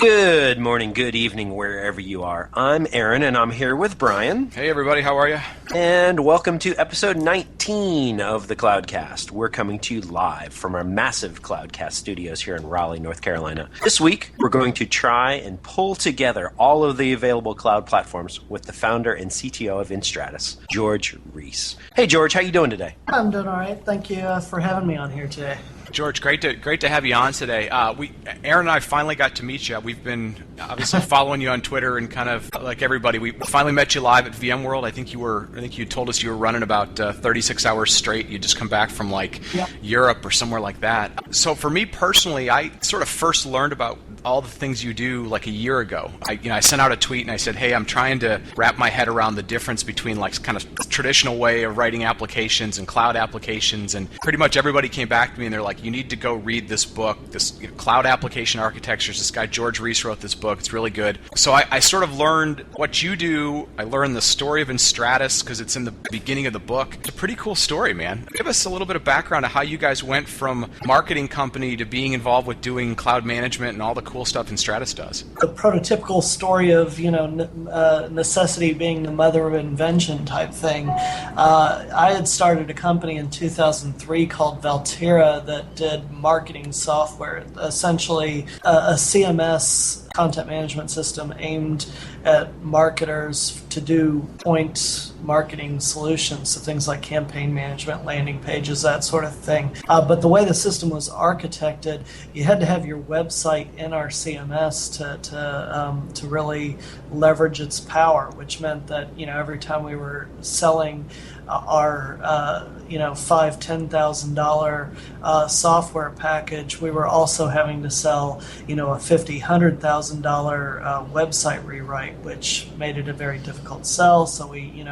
Good morning, good evening, wherever you are. I'm Aaron, and I'm here with Brian. Hey, everybody. How are you? And welcome to episode 19 of the Cloudcast. We're coming to you live from our massive Cloudcast studios here in Raleigh, North Carolina. This week, we're going to try and pull together all of the available cloud platforms with the founder and CTO of enStratus, George Reese. Hey, George, how you doing today? I'm doing all right. Thank you for having me on here today. George, great to have you on today. Aaron and I finally got to meet you. We've been obviously following you on Twitter and kind of like everybody. We finally met you live at VMworld. I think you told us you were running about 36 hours straight. You just come back from Europe or somewhere like that. So for me personally, I sort of first learned about all the things you do like a year ago. I sent out a tweet and I said, hey, I'm trying to wrap my head around the difference between like kind of traditional way of writing applications and cloud applications, and pretty much everybody came back to me and they're like, you need to go read this book, this Cloud Application Architectures. This guy George Reese wrote this book. It's really good. So I sort of learned what you do. I learned the story of enStratus because it's in the beginning of the book. It's a pretty cool story, man. Give us a little bit of background of how you guys went from marketing company to being involved with doing cloud management and all the cool stuff enStratus does. The prototypical story of necessity being the mother of invention type thing. I had started a company in 2003 called Valtera that did marketing software, essentially a CMS content management system aimed at marketers to do point marketing solutions, so things like campaign management, landing pages, that sort of thing. But the way the system was architected, you had to have your website in our CMS to really leverage its power, which meant that every time we were selling our $5,000-$10,000 software package, we were also having to sell a $50,000-$100,000 website rewrite, which made it a very difficult sell. So we,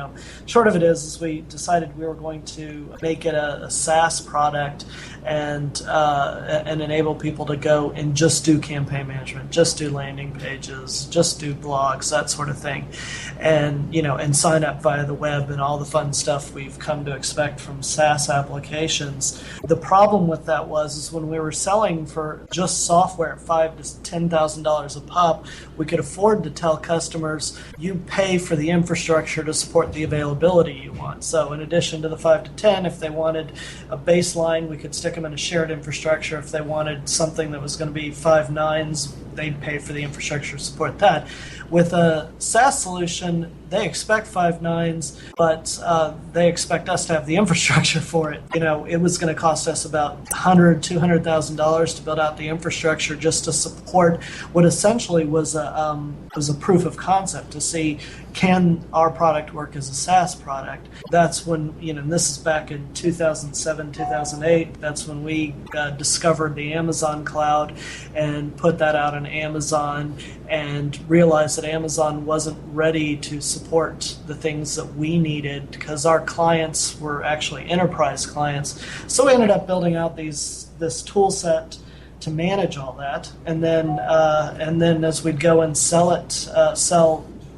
short of it is we decided we were going to make it a SaaS product and enable people to go and just do campaign management, just do landing pages, just do blogs, that sort of thing, and sign up via the web and all the fun stuff we've come to expect from SaaS applications. The problem with that is when we were selling for just software at $5,000 to $10,000 a pop, we could afford to tell customers, you pay for the infrastructure to support the availability you want. So in addition to the 5 to 10, if they wanted a baseline, we could stick them in a shared infrastructure. If they wanted something that was going to be 5 nines, they'd pay for the infrastructure to support that. With a SaaS solution, they expect 5 nines, but they expect us to have the infrastructure for it. It was going to cost us about $100,000, $200,000 to build out the infrastructure just to support what essentially was a proof of concept to see, can our product work as a SaaS product? That's when, and this is back in 2007, 2008, that's when we discovered the Amazon cloud and put that out on Amazon and realized that Amazon wasn't ready to support the things that we needed because our clients were actually enterprise clients. So we ended up building out this tool set to manage all that, and then as we'd go and sell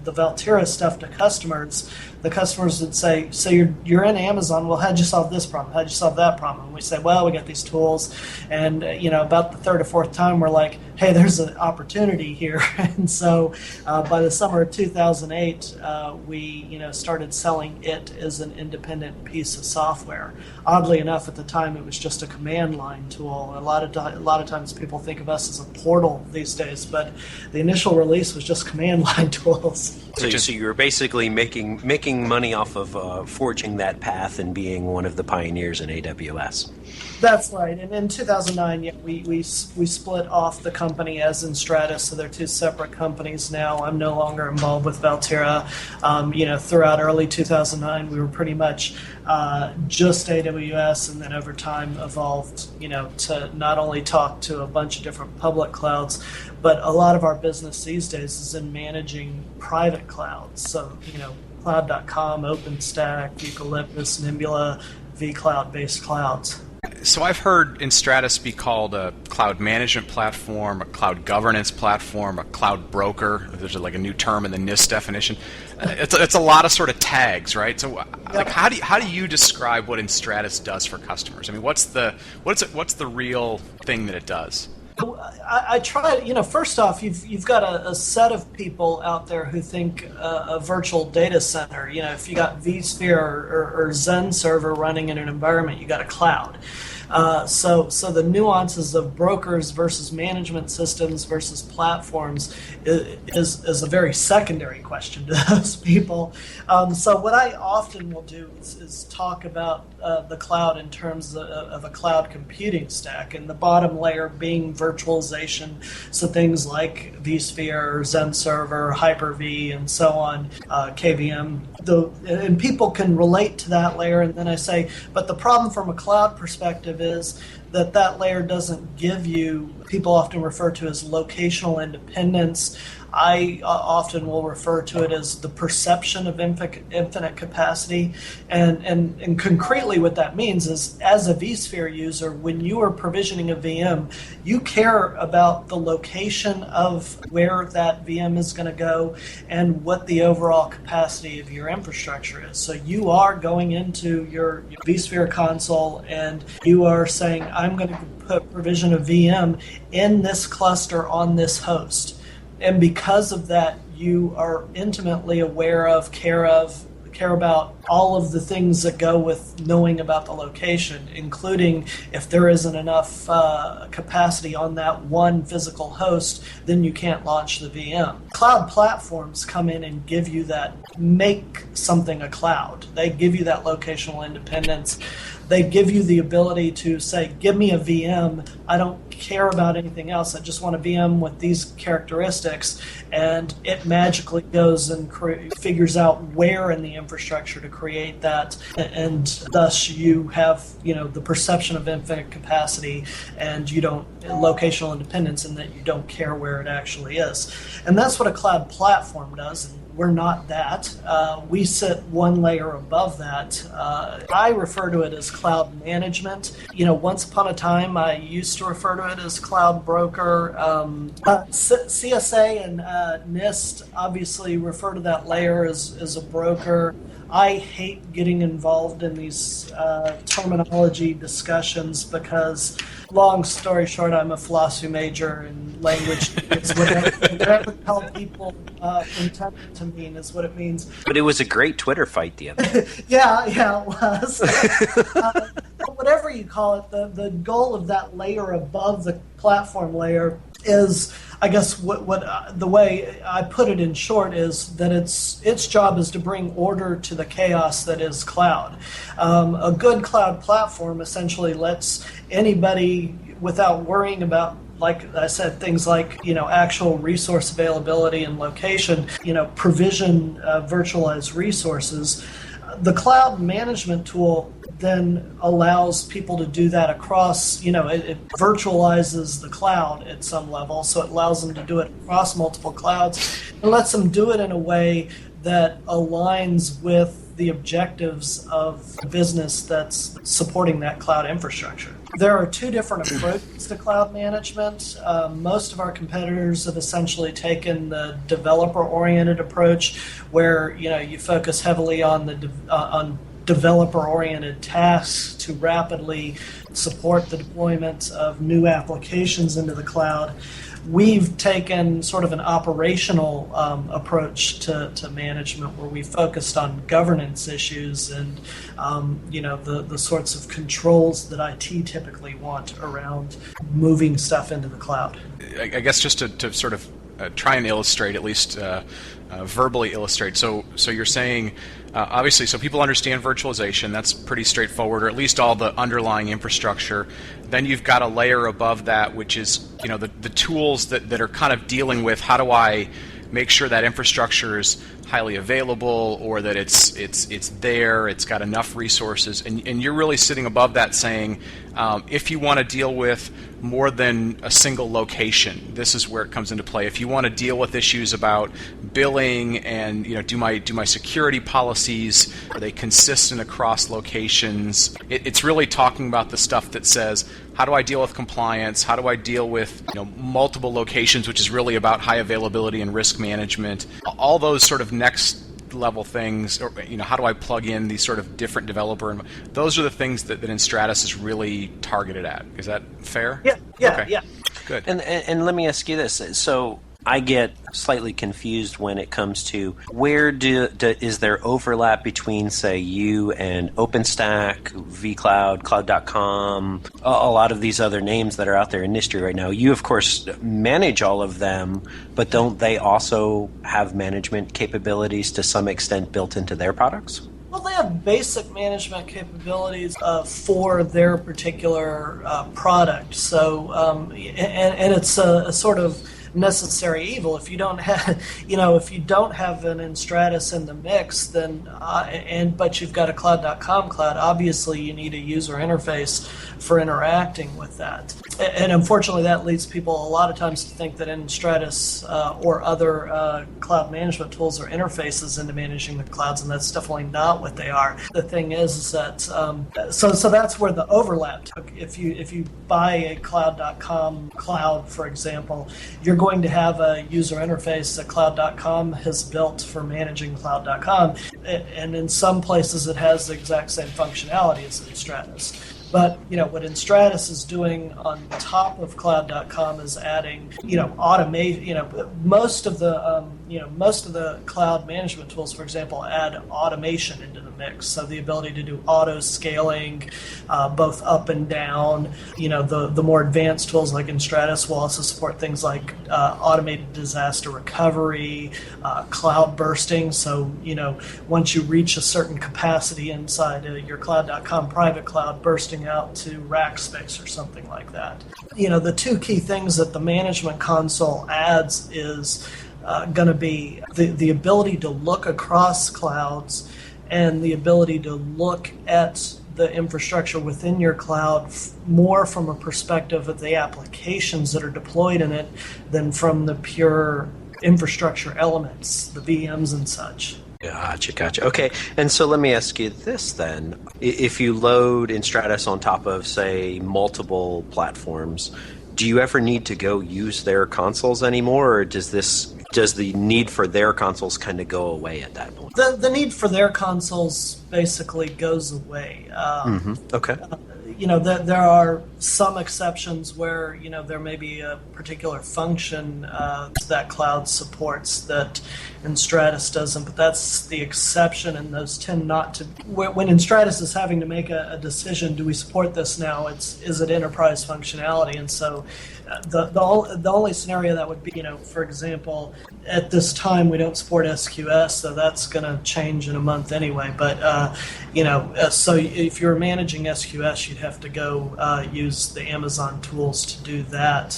the Valtera stuff to customers, the customers would say, so you're in Amazon, well, how'd you solve this problem? How'd you solve that problem? And we say, well, we got these tools. And, about the third or fourth time, we're like, hey, there's an opportunity here. And so by the summer of 2008, we, started selling it as an independent piece of software. Oddly enough, at the time, it was just a command line tool. A lot of times people think of us as a portal these days, but the initial release was just command line tools. So you were basically making money off of forging that path and being one of the pioneers in AWS. That's right. And in 2009, we split off the company as enStratus, so they're two separate companies now. I'm no longer involved with Valtera. Throughout early 2009, we were pretty much just AWS, and then over time evolved, to not only talk to a bunch of different public clouds, but a lot of our business these days is in managing private clouds. So, Cloud.com, OpenStack, Eucalyptus, Nebula, vCloud-based clouds. So I've heard enStratus be called a cloud management platform, a cloud governance platform, a cloud broker. There's like a new term in the NIST definition. It's a lot of sort of tags, right? So, like, how do you describe what enStratus does for customers? I mean, what's the real thing that it does? I try, first off, you've got a set of people out there who think a virtual data center, if you got vSphere or Zen server running in an environment, you got a cloud. So the nuances of brokers versus management systems versus platforms is a very secondary question to those people. So what I often will do is talk about the cloud in terms of a cloud computing stack, and the bottom layer being virtualization, so things like vSphere, Zen Server, Hyper-V, and so on, KVM. And people can relate to that layer, and then I say, but the problem from a cloud perspective is that layer doesn't give you, people often refer to as locational independence. I often will refer to it as the perception of infinite capacity. And concretely what that means is, as a vSphere user, when you are provisioning a VM, you care about the location of where that VM is going to go and what the overall capacity of your infrastructure is. So you are going into your vSphere console and you are saying, I'm going to provision a VM in this cluster on this host. And because of that, you are intimately aware of, care about all of the things that go with knowing about the location, including if there isn't enough capacity on that one physical host, then you can't launch the VM. Cloud platforms come in and give you that, make something a cloud. They give you that locational independence. They give you the ability to say, give me a VM. I don't care about anything else. I just want a VM with these characteristics. And it magically goes and figures out where in the infrastructure to create that. And thus you have, the perception of infinite capacity, and you don't, locational independence, in that you don't care where it actually is. And that's what a cloud platform does. And we're not that. We sit one layer above that. I refer to it as cloud management. Once upon a time, I used to refer to it as cloud broker. CSA and NIST obviously refer to that layer as a broker. I hate getting involved in these terminology discussions because, long story short, I'm a philosophy major, and language is whatever tell people intend to mean is what it means. But it was a great Twitter fight the other day. Yeah, it was. Whatever you call it, the goal of that layer above the platform layer is, I guess, what the way I put it in short is that its job is to bring order to the chaos that is cloud. A good cloud platform essentially lets anybody, without worrying about, like I said, things like actual resource availability and location, provision virtualized resources. The cloud management tool then allows people to do that across, it virtualizes the cloud at some level, so it allows them to do it across multiple clouds and lets them do it in a way that aligns with the objectives of the business that's supporting that cloud infrastructure. There are two different approaches to cloud management. Most of our competitors have essentially taken the developer-oriented approach, where you focus heavily on on developer-oriented tasks to rapidly support the deployment of new applications into the cloud. We've taken sort of an operational approach to management, where we focused on governance issues and the sorts of controls that IT typically want around moving stuff into the cloud. I guess just to sort of try and illustrate, at least verbally illustrate. So you're saying, obviously, so people understand virtualization. That's pretty straightforward, or at least all the underlying infrastructure. Then you've got a layer above that, which is the tools that are kind of dealing with, how do I make sure that infrastructure is highly available, or that it's there, it's got enough resources, and you're really sitting above that saying, if you want to deal with more than a single location, this is where it comes into play. If you want to deal with issues about billing and do my security policies, are they consistent across locations? It's really talking about the stuff that says, how do I deal with compliance? How do I deal with multiple locations, which is really about high availability and risk management? All those sort of next level things, or how do I plug in these sort of different developer, and those are the things that enStratus is really targeted at. Is that fair? Yeah. Okay. Yeah. Good. And let me ask you this. So I get slightly confused when it comes to where is there overlap between, say, you and OpenStack, vCloud, Cloud.com, a lot of these other names that are out there in industry right now. You, of course, manage all of them, but don't they also have management capabilities to some extent built into their products? Well, they have basic management capabilities for their particular product. So, and it's a sort of necessary evil. If you don't have, if you don't have an enStratus in the mix, then but you've got a Cloud.com cloud, obviously you need a user interface for interacting with that. And unfortunately, that leads people a lot of times to think that enStratus or other cloud management tools are interfaces into managing the clouds, and that's definitely not what they are. The thing is that so that's where the overlap took. If you buy a Cloud.com cloud, for example, you're going to have a user interface that Cloud.com has built for managing Cloud.com, and in some places it has the exact same functionality as enStratus. But what enStratus is doing on top of Cloud.com is adding automation. Most of the cloud management tools, for example, add automation into the mix. So the ability to do auto scaling, both up and down. The more advanced tools like enStratus will also support things like automated disaster recovery, cloud bursting. So once you reach a certain capacity inside your Cloud.com private cloud, bursting out to rack space or something like that. The two key things that the management console adds is going to be the ability to look across clouds and the ability to look at the infrastructure within your cloud more from a perspective of the applications that are deployed in it than from the pure infrastructure elements, the VMs and such. Gotcha. Okay, and so let me ask you this then. If you load enStratus on top of, say, multiple platforms, do you ever need to go use their consoles anymore, or does the need for their consoles kind of go away at that point? The need for their consoles basically goes away. Okay. There are some exceptions where, there may be a particular function that cloud supports that enStratus doesn't, but that's the exception, and those tend not to. When enStratus is having to make a decision, do we support this now? Is it enterprise functionality? And so the only scenario that would be, for example, at this time we don't support SQS, so that's going to change in a month anyway. But so if you're managing SQS, you'd have to go use the Amazon tools to do that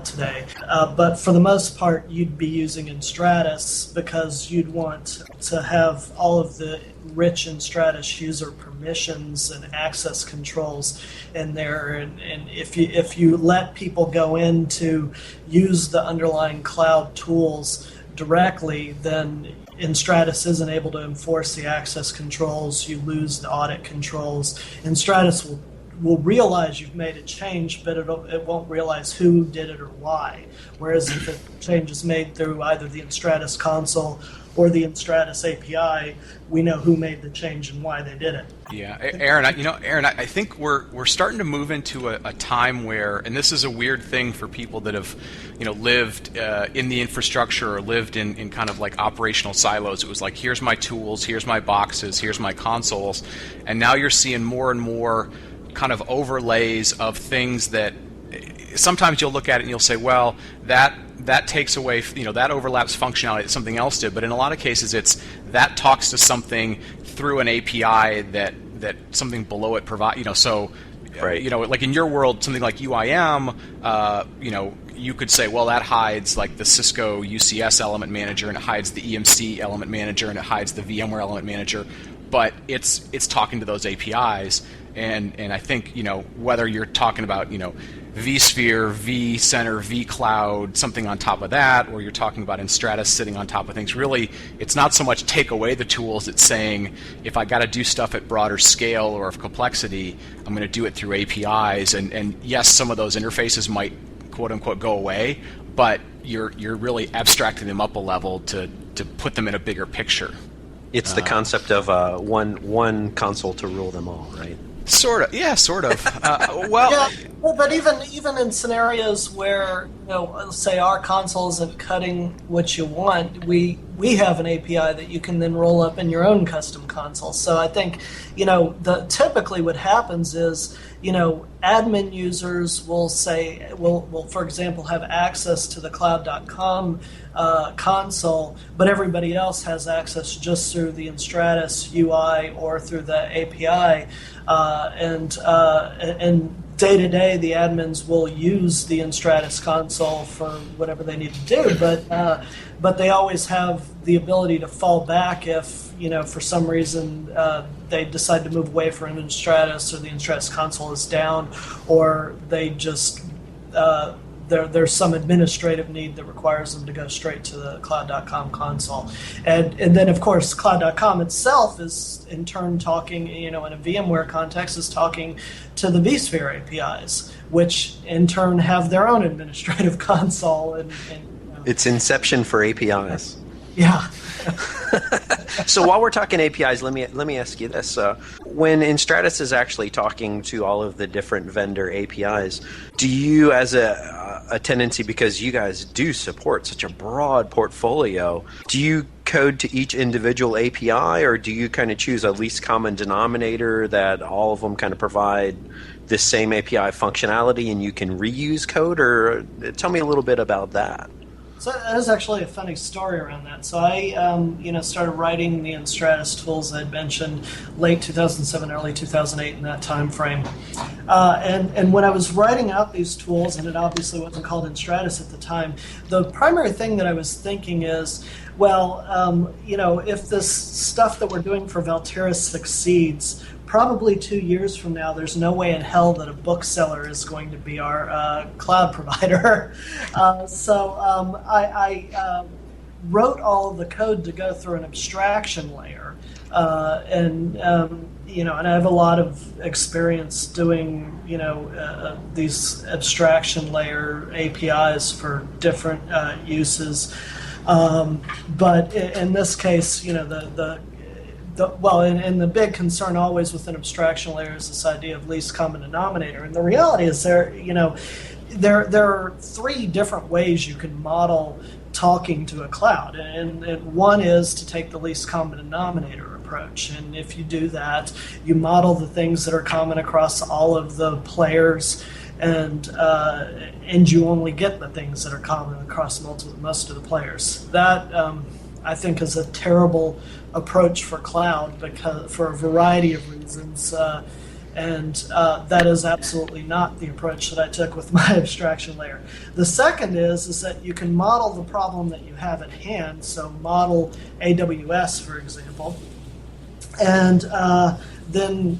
today. But for the most part, you'd be using enStratus because you'd want to have all of the rich enStratus user permissions and access controls in there, and if you let people go in to use the underlying cloud tools directly, then enStratus isn't able to enforce the access controls. You lose the audit controls. enStratus will realize you've made a change, but it won't realize who did it or why. Whereas if a change is made through either the enStratus console or the enStratus API, we know who made the change and why they did it. Yeah, Aaron, I think we're starting to move into a time where, and this is a weird thing for people that have, lived in the infrastructure or lived in kind of like operational silos. It was like, here's my tools, here's my boxes, here's my consoles, and now you're seeing more and more kind of overlays of things that sometimes you'll look at it and you'll say, well, that takes away, that overlaps functionality that something else did. But in a lot of cases, it's that talks to something through an API that something below it provides. So, right. Like in your world, something like UIM, you could say, well, that hides like the Cisco UCS element manager, and it hides the EMC element manager, and it hides the VMware element manager. But it's talking to those APIs. And I think, whether you're talking about, vSphere, vCenter, vCloud, something on top of that, or you're talking about enStratus sitting on top of things, really, it's not so much take away the tools, it's saying, if I got to do stuff at broader scale or of complexity, I'm going to do it through APIs. And yes, some of those interfaces might, quote unquote, go away, but you're really abstracting them up a level to put them in a bigger picture. It's the concept of one console to rule them all, right? Sort of, yeah, sort of. Well, Yeah, but even in scenarios where, say our console isn't cutting what you want, we have an API that you can then roll up in your own custom console. So I think, typically what happens is, admin users will say, will for example have access to the cloud.com console, but everybody else has access just through the enStratus UI or through the API, and day to day the admins will use the enStratus console for whatever they need to do, but they always have the ability to fall back if for some reason they decide to move away from enStratus, or the enStratus console is down, or they just there's some administrative need that requires them to go straight to the cloud.com console. And then, of course, cloud.com itself is in turn talking, in a VMware context, is talking to the vSphere APIs, which in turn have their own administrative console. And It's Inception for APIs. Yeah. So while we're talking APIs, let me ask you this: when enStratus is actually talking to all of the different vendor APIs, do you, as a tendency, because you guys do support such a broad portfolio, do you code to each individual API, or do you kind of choose a least common denominator that all of them kind of provide this same API functionality and you can reuse code? Or tell me a little bit about that. So there's actually a funny story around that. So I, started writing the enStratus tools I'd mentioned late 2007, early 2008, in that time frame. And when I was writing out these tools, and it obviously wasn't called enStratus at the time, the primary thing that I was thinking is, well, if this stuff that we're doing for Valtera succeeds, probably 2 years from now, there's no way in hell that a bookseller is going to be our cloud provider. So I wrote all of the code to go through an abstraction layer, and I have a lot of experience doing these abstraction layer APIs for different uses. But in this case, and the big concern always with an abstraction layer is this idea of least common denominator. And the reality is there are three different ways you can model talking to a cloud. And one is to take the least common denominator approach. And if you do that, you model the things that are common across all of the players, and you only get the things that are common across most of the players. That I think is a terrible approach for cloud, because for a variety of reasons, and that is absolutely not the approach that I took with my abstraction layer. The second is that you can model the problem that you have at hand, so model AWS, for example, and then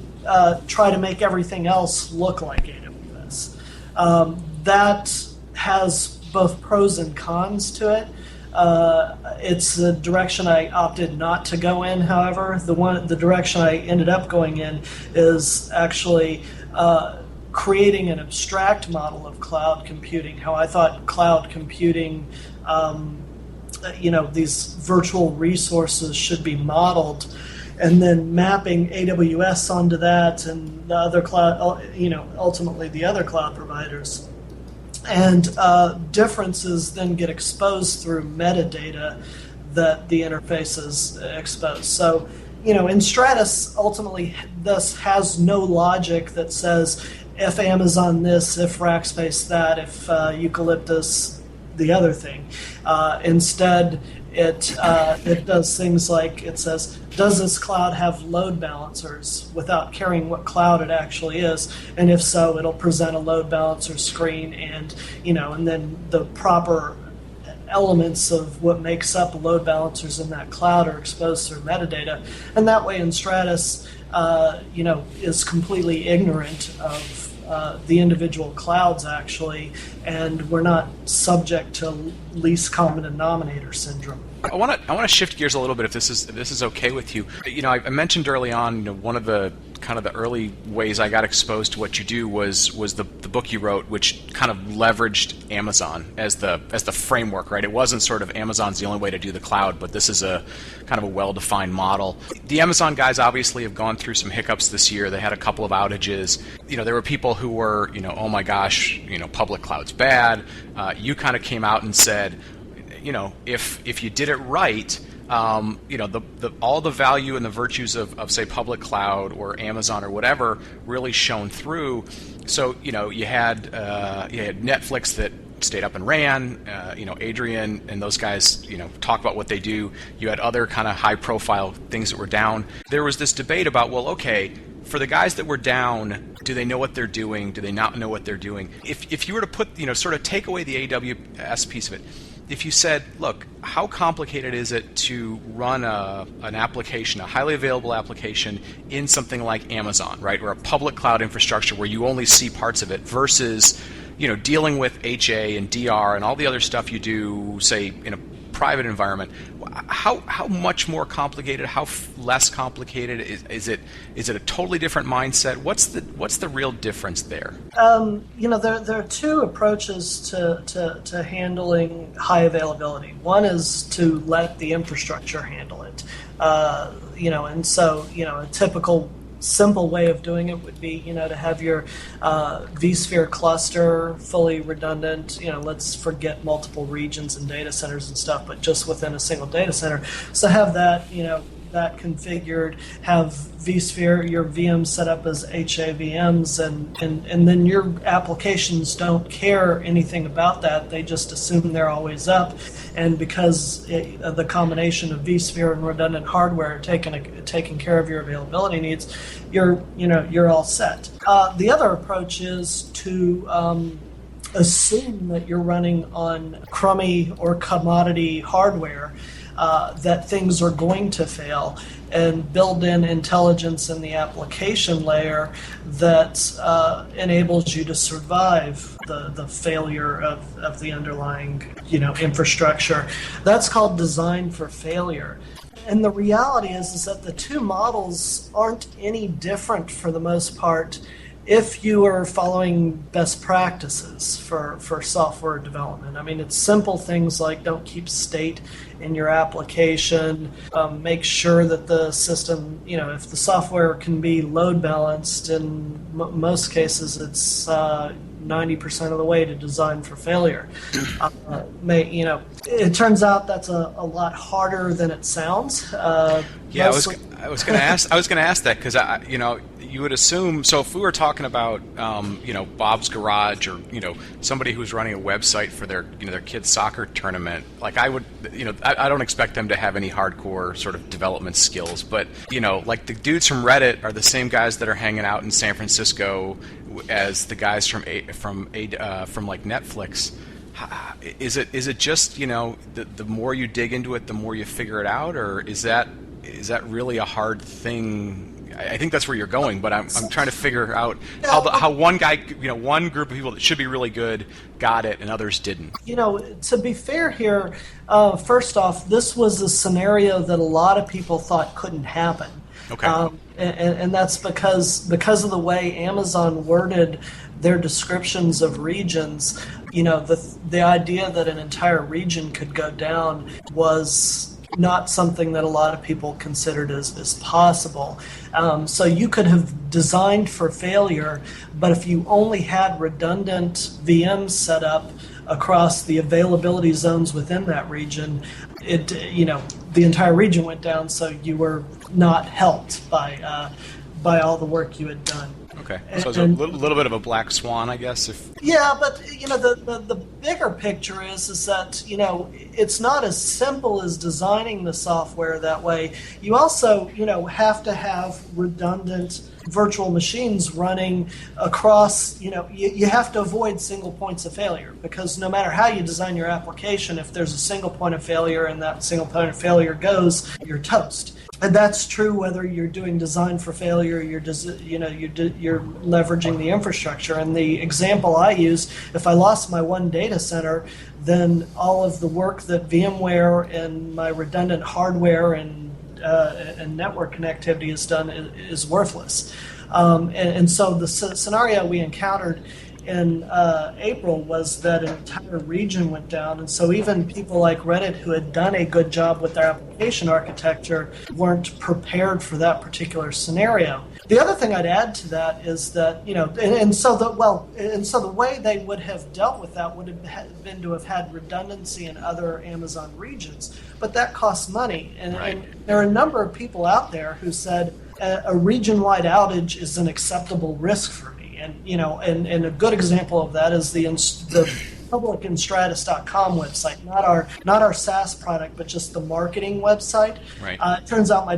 try to make everything else look like AWS. That has both pros and cons to it. It's the direction I opted not to go in, however. The direction I ended up going in is actually creating an abstract model of cloud computing, how I thought cloud computing, these virtual resources should be modeled, and then mapping AWS onto that and the other cloud, ultimately the other cloud providers. And differences then get exposed through metadata that the interfaces expose. So, enStratus ultimately thus has no logic that says if Amazon this, if Rackspace that, if Eucalyptus the other thing. Instead, it does things like it says, does this cloud have load balancers, without caring what cloud it actually is, and if so, it'll present a load balancer screen, and and then the proper elements of what makes up load balancers in that cloud are exposed through metadata, and that way enStratus is completely ignorant of the individual clouds actually, and we're not subject to least common denominator syndrome. I want to shift gears a little bit, if this is okay with you. I mentioned early on, one of the kind of the early ways I got exposed to what you do was the book you wrote, which kind of leveraged Amazon as the framework, right? It wasn't sort of Amazon's the only way to do the cloud, but this is a kind of a well-defined model. The Amazon guys obviously have gone through some hiccups this year. They had a couple of outages. There were people who were, oh my gosh, public cloud's bad. You kind of came out and said, if you did it right, all the value and the virtues of say public cloud or Amazon or whatever really shone through. So you had Netflix that stayed up and ran. Adrian and those guys talk about what they do. You had other kind of high profile things that were down. There was this debate about, well, okay, for the guys that were down, do they know what they're doing? Do they not know what they're doing? If you were to put sort of take away the AWS piece of it. If you said, look, how complicated is it to run an application, a highly available application in something like Amazon, right, or a public cloud infrastructure where you only see parts of it versus, dealing with HA and DR and all the other stuff you do, say, in a private environment. How much more complicated? How less complicated is it? Is it a totally different mindset? What's the real difference there? There are two approaches to handling high availability. One is to let the infrastructure handle it. And so a typical simple way of doing it would be, to have your vSphere cluster fully redundant. Let's forget multiple regions and data centers and stuff, but just within a single data center. So have that, that configured, have vSphere, your VMs set up as HA VMs, and then your applications don't care anything about that. They just assume they're always up, and because the combination of vSphere and redundant hardware are taking care of your availability needs, you're all set. The other approach is to assume that you're running on crummy or commodity hardware, that things are going to fail, and build in intelligence in the application layer that enables you to survive the failure of the underlying infrastructure. That's called design for failure. And the reality is that the two models aren't any different for the most part if you are following best practices for software development. I mean, it's simple things like don't keep state in your application, make sure that the system, if the software can be load balanced, in most cases it's 90% of the way to design for failure. It turns out that's a lot harder than it sounds. I was going to ask that because you would assume. So if we were talking about Bob's Garage or somebody who's running a website for their their kid's soccer tournament, like I would I don't expect them to have any hardcore sort of development skills, but like the dudes from Reddit are the same guys that are hanging out in San Francisco as the guys from like Netflix. Is it just the more you dig into it, the more you figure it out, or is that really a hard thing? I think that's where you're going, but I'm trying to figure out how one guy, one group of people that should be really good got it and others didn't. To be fair here, first off, this was a scenario that a lot of people thought couldn't happen. Okay. And that's because of the way Amazon worded their descriptions of regions. The idea that an entire region could go down was not something that a lot of people considered as possible. So you could have designed for failure, but if you only had redundant VMs set up across the availability zones within that region, the entire region went down, so you were not helped by all the work you had done. Okay, so it's a little bit of a black swan, I guess. Yeah, but the bigger picture is that it's not as simple as designing the software that way. You also have to have redundant virtual machines running across. You have to avoid single points of failure, because no matter how you design your application, if there's a single point of failure and that single point of failure goes, you're toast. And that's true whether you're doing design for failure, you're leveraging the infrastructure. And the example I use, if I lost my one data center, then all of the work that VMware and my redundant hardware and and network connectivity is done is worthless. And so the scenario we encountered in April was that an entire region went down, and so even people like Reddit who had done a good job with their application architecture weren't prepared for that particular scenario. The other thing I'd add to that is that, so the way they would have dealt with that would have been to have had redundancy in other Amazon regions, but that costs money, and there are a number of people out there who said a region-wide outage is an acceptable risk for me. And a good example of that is the public enStratus.com website, not our SaaS product, but just the marketing website. Right. It turns out my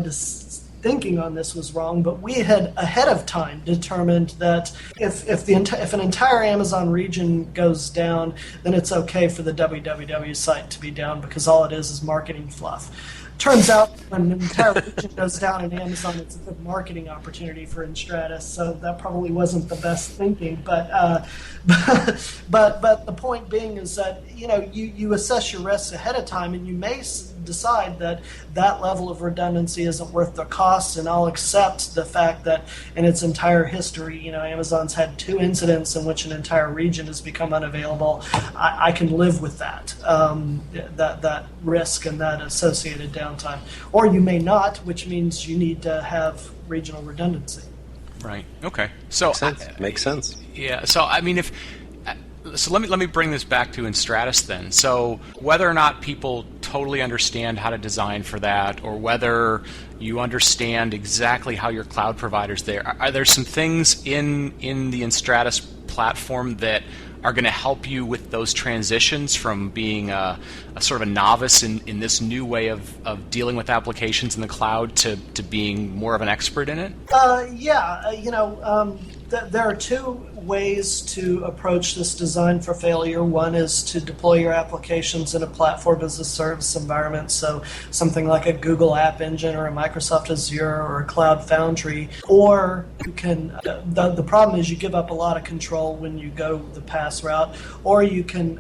thinking on this was wrong, but we had ahead of time determined that if an entire Amazon region goes down, then it's okay for the www site to be down because all it is marketing fluff. Turns out when an entire region goes down in Amazon, it's a good marketing opportunity for enStratus, so that probably wasn't the best thinking. But the point being is that you assess your risks ahead of time, and you may decide that level of redundancy isn't worth the cost, and I'll accept the fact that in its entire history, Amazon's had 2 incidents in which an entire region has become unavailable. I can live with that risk and that associated downtime. Or you may not, which means you need to have regional redundancy. Right. Okay. So makes sense. Yeah. So I mean, So let me bring this back to enStratus then. So whether or not people totally understand how to design for that, or whether you understand exactly how your cloud provider's there, are there some things in the enStratus platform that are going to help you with those transitions from being a sort of a novice in this new way of dealing with applications in the cloud to being more of an expert in it? There are 2 ways to approach this design for failure. One is to deploy your applications in a platform as a service environment, so something like a Google App Engine or a Microsoft Azure or a Cloud Foundry. Or you can, the problem is you give up a lot of control when you go the PaaS route, or you can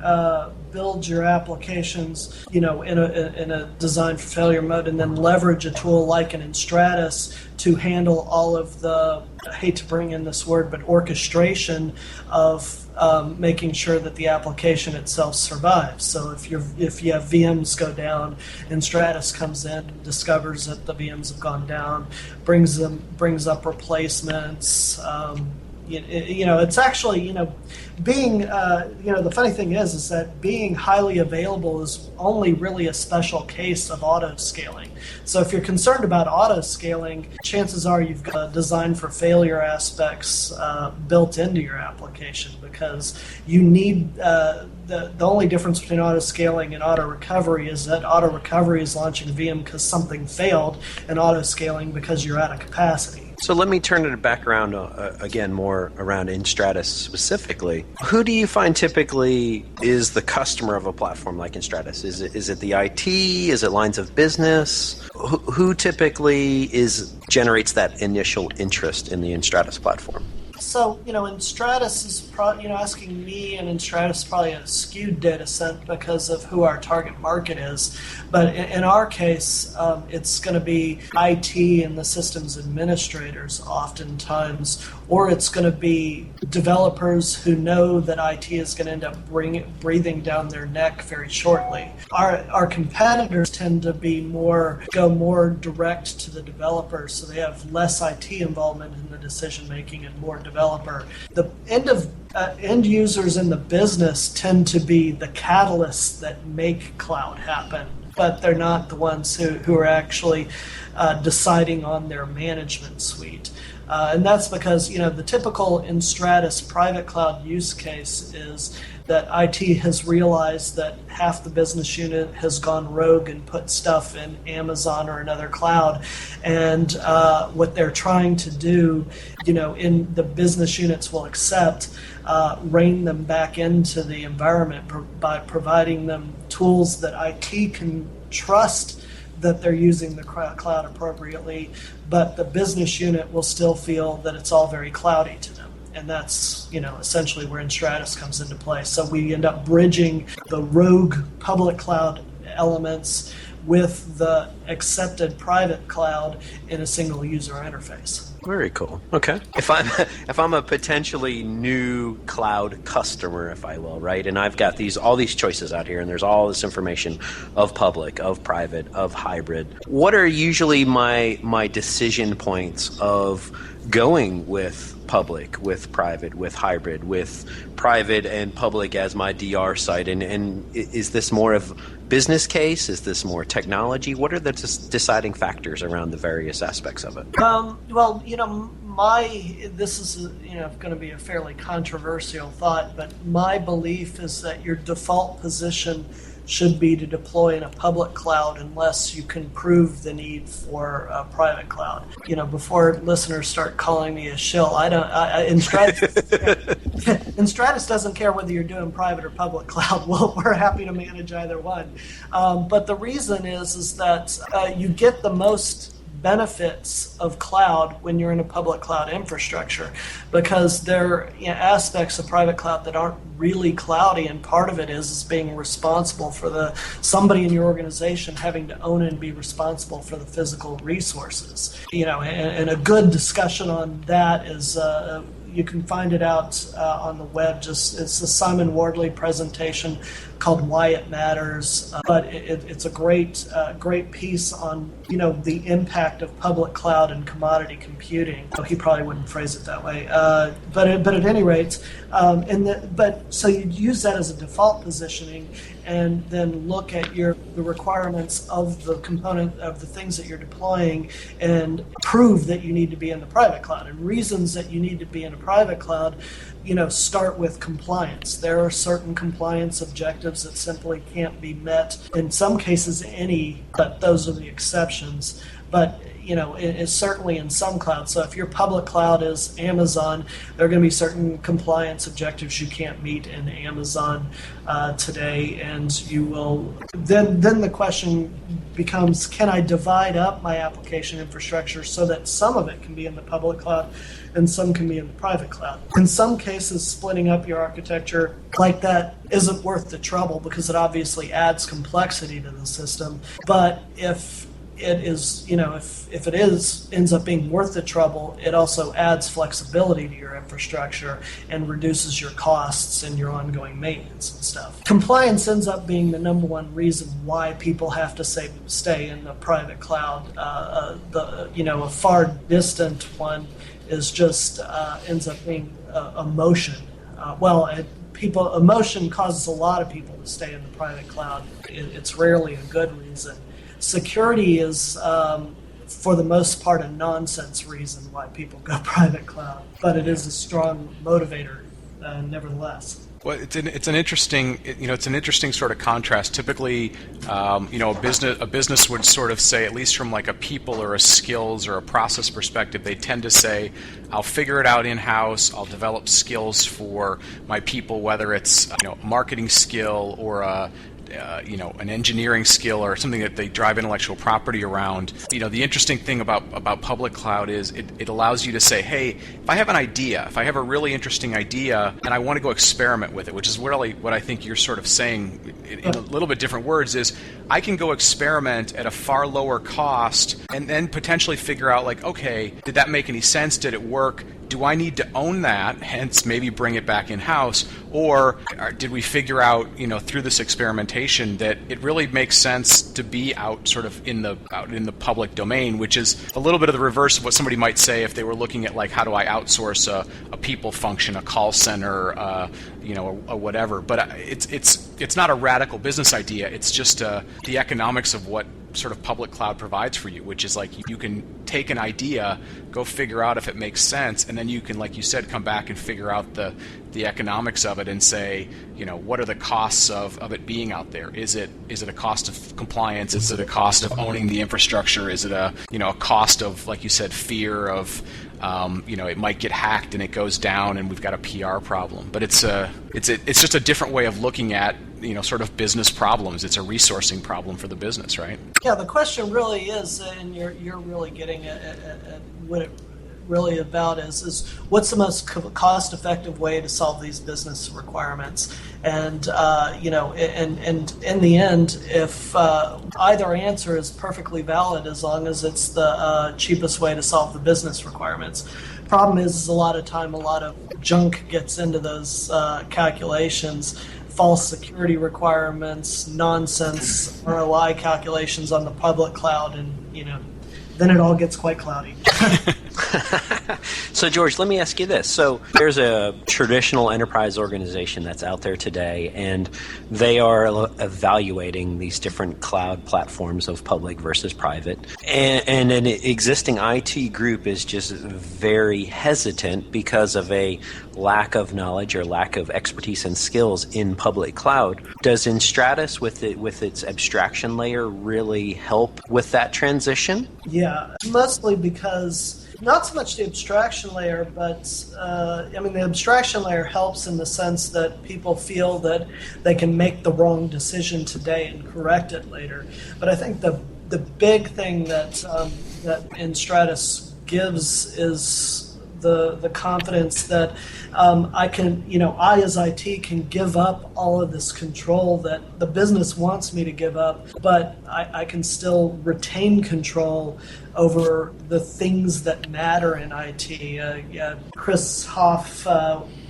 build your applications, in a design for failure mode, and then leverage a tool like an enStratus to handle all of the, I hate to bring in this word, but orchestration of making sure that the application itself survives. So if you have VMs go down, enStratus comes in, discovers that the VMs have gone down, brings up replacements. It's actually, being, the funny thing is that being highly available is only really a special case of auto-scaling. So if you're concerned about auto-scaling, chances are you've got design for failure aspects built into your application, because you need, the only difference between auto-scaling and auto-recovery is that auto-recovery is launching a VM because something failed, and auto-scaling because you're out of capacity. So let me turn it back around again, more around enStratus specifically. Who do you find typically is the customer of a platform like enStratus? Is it the IT? Is it lines of business? Who typically generates that initial interest in the enStratus platform? So, enStratus is asking me, and enStratus is probably a skewed data set because of who our target market is. But in our case, it's going to be IT and the systems administrators oftentimes, or it's going to be developers who know that IT is going to end up breathing down their neck very shortly. Our competitors tend to go more direct to the developers, so they have less IT involvement in the decision making and more developer. The end users in the business tend to be the catalysts that make cloud happen, but they're not the ones who are actually deciding on their management suite. And that's because, the typical enStratus private cloud use case is that IT has realized that half the business unit has gone rogue and put stuff in Amazon or another cloud. And what they're trying to do, in the business units will accept, rein them back into the environment by providing them tools that IT can trust that they're using the cloud appropriately, but the business unit will still feel that it's all very cloudy to them. And that's, essentially where enStratus comes into play. So we end up bridging the rogue public cloud elements with the accepted private cloud in a single user interface. Very cool. Okay. If I'm a potentially new cloud customer, if I will, right, and I've got all these choices out here, and there's all this information of public, of private, of hybrid. What are usually my decision points of going with public, with private, with hybrid, with private and public as my DR site? And is this more of business case? Is this more technology? What are the deciding factors around the various aspects of it? Well, this is going to be a fairly controversial thought, but my belief is that your default position should be to deploy in a public cloud unless you can prove the need for a private cloud. Before listeners start calling me a shill, enStratus doesn't care whether you're doing private or public cloud. Well, we're happy to manage either one. But the reason is that you get the most benefits of cloud when you're in a public cloud infrastructure, because there are aspects of private cloud that aren't really cloudy, and part of it is being responsible for somebody in your organization having to own and be responsible for the physical resources. And a good discussion on that is you can find it out on the web. It's a Simon Wardley presentation called Why It Matters, but it's a great piece on the impact of public cloud and commodity computing. He probably wouldn't phrase it that way, but at any rate, so you use that as a default positioning, and then look at the requirements of the component of the things that you're deploying, and prove that you need to be in the private cloud. And reasons that you need to be in a private cloud, start with compliance. There are certain compliance objectives that simply can't be met. In some cases, but those are the exceptions. But it's certainly in some clouds. So if your public cloud is Amazon, there are going to be certain compliance objectives you can't meet in Amazon today, and you will. Then the question becomes: can I divide up my application infrastructure so that some of it can be in the public cloud and some can be in the private cloud? In some cases, splitting up your architecture like that isn't worth the trouble, because it obviously adds complexity to the system. But if it is, if it ends up being worth the trouble, it also adds flexibility to your infrastructure and reduces your costs and your ongoing maintenance and stuff. Compliance ends up being the number one reason why people have to stay in the private cloud. A far distant one is just ends up being emotion. Emotion causes a lot of people to stay in the private cloud. It's rarely a good reason. Security is, for the most part, a nonsense reason why people go private cloud, but it is a strong motivator, nevertheless. Well, it's an interesting sort of contrast. Typically, a business would sort of say, at least from like a people or a skills or a process perspective, they tend to say, I'll figure it out in-house. I'll develop skills for my people, whether it's a marketing skill or an engineering skill or something that they drive intellectual property around. The interesting thing about public cloud is it allows you to say, hey, if I have an idea, if I have a really interesting idea and I want to go experiment with it, which is really what I think you're sort of saying in a little bit different words, is I can go experiment at a far lower cost and then potentially figure out, like, okay, did that make any sense? Did it work? Do I need to own that, hence maybe bring it back in-house? Or did we figure out, through this experimentation that it really makes sense to be out in the public domain, which is a little bit of the reverse of what somebody might say if they were looking at, like, how do I outsource a people function, a call center, or whatever. But it's not a radical business idea. It's just the economics of what sort of public cloud provides for you, which is like you can take an idea, go figure out if it makes sense, and then you can, like you said, come back and figure out the economics of it and say, what are the costs of it being out there? Is it a cost of compliance? Is it a cost of owning the infrastructure? Is it a cost of, like you said, fear of it might get hacked and it goes down and we've got a PR problem? But it's just a different way of looking at sort of business problems. It's a resourcing problem for the business, right? Yeah, the question really is, and you're really getting at really about is what's the most cost-effective way to solve these business requirements. And and in the end, if either answer is perfectly valid as long as it's the cheapest way to solve the business requirements. Problem is a lot of time, a lot of junk gets into those calculations. False security requirements, nonsense ROI calculations on the public cloud, and then it all gets quite cloudy. So, George, let me ask you this. So there's a traditional enterprise organization that's out there today, and they are evaluating these different cloud platforms of public versus private. And an existing IT group is just very hesitant because of a lack of knowledge or lack of expertise and skills in public cloud. Does enStratus, with its abstraction layer, really help with that transition? Yeah, mostly because not so much the abstraction layer, but the abstraction layer helps in the sense that people feel that they can make the wrong decision today and correct it later. But I think the big thing that enStratus gives is the confidence that I as IT can give up all of this control that the business wants me to give up, but I can still retain control over the things that matter in IT. Chris Hoff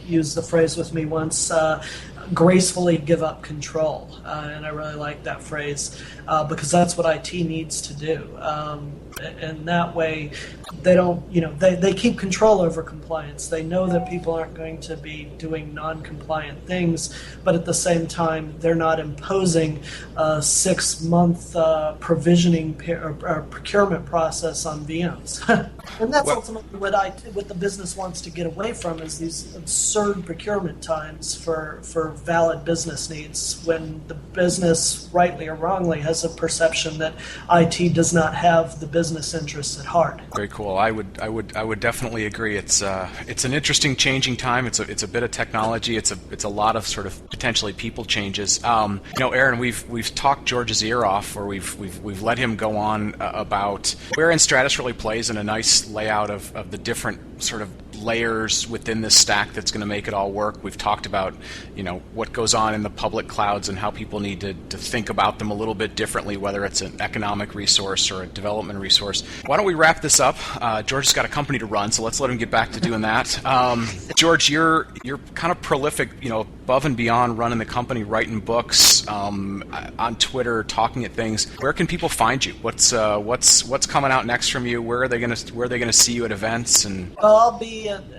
used the phrase with me once, gracefully give up control. And I really like that phrase because that's what IT needs to do. And that way they don't, they keep control over compliance. They know that people aren't going to be doing non-compliant things, but at the same time, they're not imposing a 6-month provisioning or procurement process on VMs. And that's ultimately what the business wants to get away from, is these absurd procurement times for valid business needs, when the business, rightly or wrongly, has a perception that IT does not have the business interests at heart. Very cool. I would definitely agree. It's an interesting changing time. It's a bit of technology. It's a lot of sort of potentially people changes. Aaron, we've talked George's ear off, or we've let him go on about where enStratus really plays in a nice layout of the different sort of layers within this stack that's going to make it all work. We've talked about, what goes on in the public clouds and how people need to think about them a little bit differently, whether it's an economic resource or a development resource. Why don't we wrap this up? George has got a company to run, so let's let him get back to doing that. George, you're kind of prolific, above and beyond running the company, writing books, on Twitter, talking at things. Where can people find you? What's coming out next from you? Where are they going to see you at events? And well,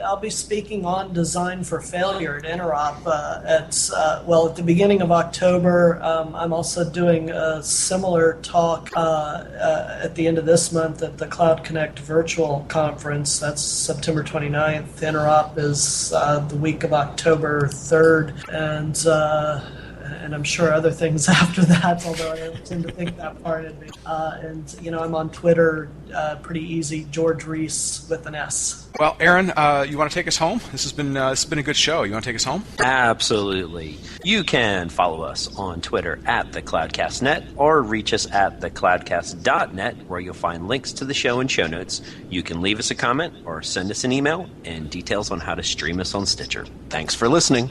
I'll be speaking on design for failure at Interop at the beginning of October. I'm also doing a similar talk at the end of this month at the Cloud Connect virtual conference. That's September 29th. Interop is the week of October 3rd, and I'm sure other things after that, although I tend to think that far in advance. I'm on Twitter, pretty easy, George Reese with an S. Well, Aaron, you want to take us home? This has been a good show. You want to take us home? Absolutely. You can follow us on Twitter at @thecloudcastnet, or reach us at thecloudcast.net, where you'll find links to the show and show notes. You can leave us a comment or send us an email, and details on how to stream us on Stitcher. Thanks for listening.